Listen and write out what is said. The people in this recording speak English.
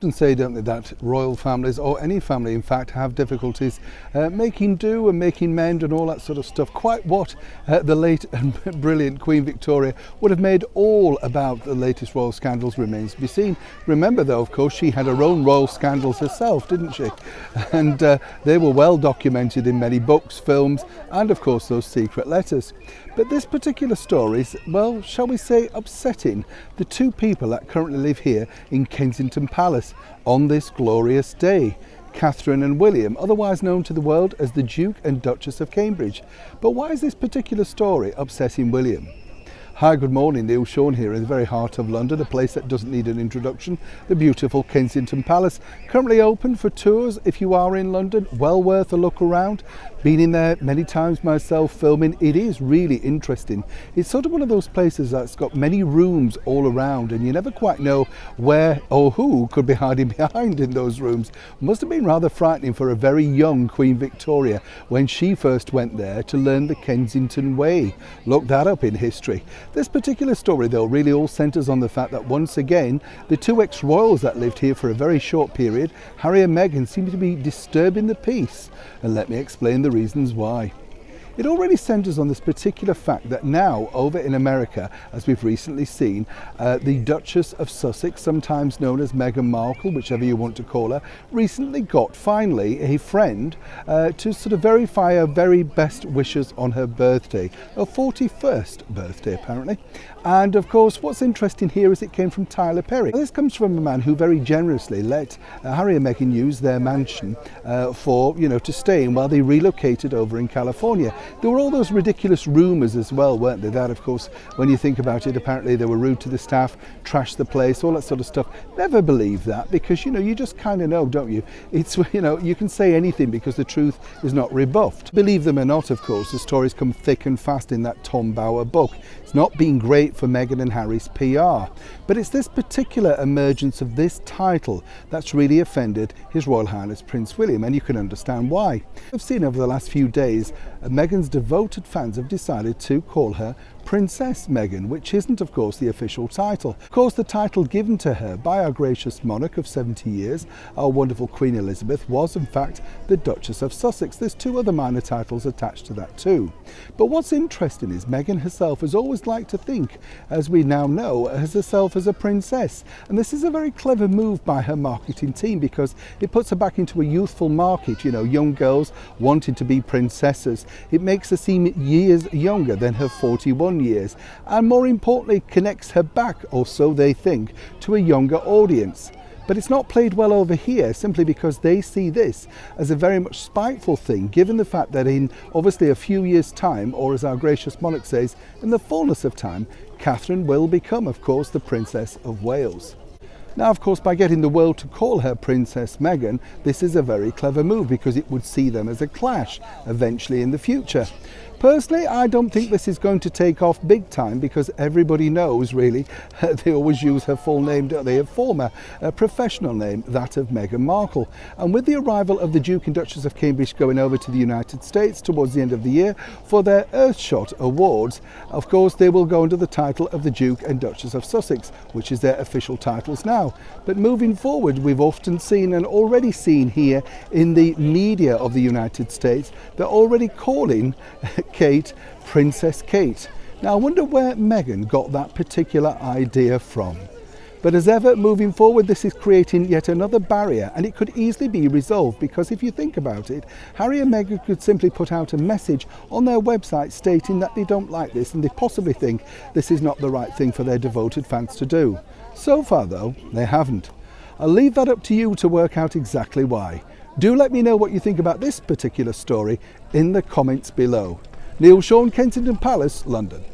Often say, don't they, that royal families, or any family in fact, have difficulties making do and making mend and all that sort of stuff. Quite what the late and brilliant Queen Victoria would have made all about the latest royal scandals remains to be seen. Remember though, of course, she had her own royal scandals herself, didn't she? And they were well documented in many books, films, and of course those secret letters. But this particular story is, well, shall we say, upsetting the two people that currently live here in Kensington Palace on this glorious day. Catherine and William, otherwise known to the world as the Duke and Duchess of Cambridge. But why is this particular story upsetting William? Hi, good morning, Neil Sean here in the very heart of London, a place that doesn't need an introduction, the beautiful Kensington Palace. Currently open for tours if you are in London, well worth a look around. Been in there many times myself filming. It is really interesting. It's sort of one of those places that's got many rooms all around and you never quite know where or who could be hiding behind in those rooms. Must have been rather frightening for a very young Queen Victoria when she first went there to learn the Kensington way. Look that up in history. This particular story though really all centres on the fact that once again the two ex-royals that lived here for a very short period, Harry and Meghan, seem to be disturbing the peace, and let me explain the reasons why. It already centres on this particular fact that now over in America, as we've recently seen, the Duchess of Sussex, sometimes known as Meghan Markle, whichever you want to call her, recently got finally a friend to sort of verify her very best wishes on her birthday, her 41st birthday apparently. And of course what's interesting here is it came from Tyler Perry. This comes from a man who very generously let Harry and Meghan use their mansion to stay in while they relocated over in California. There were all those ridiculous rumours as well, weren't there? That, of course, when you think about it, apparently they were rude to the staff, trashed the place, all that sort of stuff. Never believe that because, you just kind of know, don't you? It's, you can say anything because the truth is not rebuffed. Believe them or not, of course, the stories come thick and fast in that Tom Bower book. It's not been great for Meghan and Harry's PR, but it's this particular emergence of this title that's really offended His Royal Highness Prince William, and you can understand why. We've seen over the last few days, Meghan's devoted fans have decided to call her Princess Meghan, which isn't of course the official title. Of course the title given to her by our gracious monarch of 70 years, our wonderful Queen Elizabeth, was in fact the Duchess of Sussex. There's two other minor titles attached to that too. But what's interesting is Meghan herself has always liked to think, as we now know, as herself as a princess. And this is a very clever move by her marketing team because it puts her back into a youthful market, young girls wanting to be princesses. It makes her seem years younger than her 41 years, and more importantly connects her back, or so they think, to a younger audience. But it's not played well over here simply because they see this as a very much spiteful thing, given the fact that in obviously a few years' time, or as our gracious monarch says, in the fullness of time, Catherine will become, of course, the Princess of Wales. Now, of course, by getting the world to call her Princess Meghan, this is a very clever move because it would see them as a clash eventually in the future. Personally, I don't think this is going to take off big time because everybody knows, really, they always use her full name, don't they? Her former professional name, that of Meghan Markle. And with the arrival of the Duke and Duchess of Cambridge going over to the United States towards the end of the year for their Earthshot Awards, of course, they will go under the title of the Duke and Duchess of Sussex, which is their official titles now. But moving forward, we've often seen and already seen here in the media of the United States, they're already calling Kate Princess Kate. Now I wonder where Meghan got that particular idea from. But as ever, moving forward, this is creating yet another barrier, and it could easily be resolved because if you think about it, Harry and Meghan could simply put out a message on their website stating that they don't like this and they possibly think this is not the right thing for their devoted fans to do. So far though, they haven't. I'll leave that up to you to work out exactly why. Do let me know what you think about this particular story in the comments below. Neil Sean, Kensington Palace, London.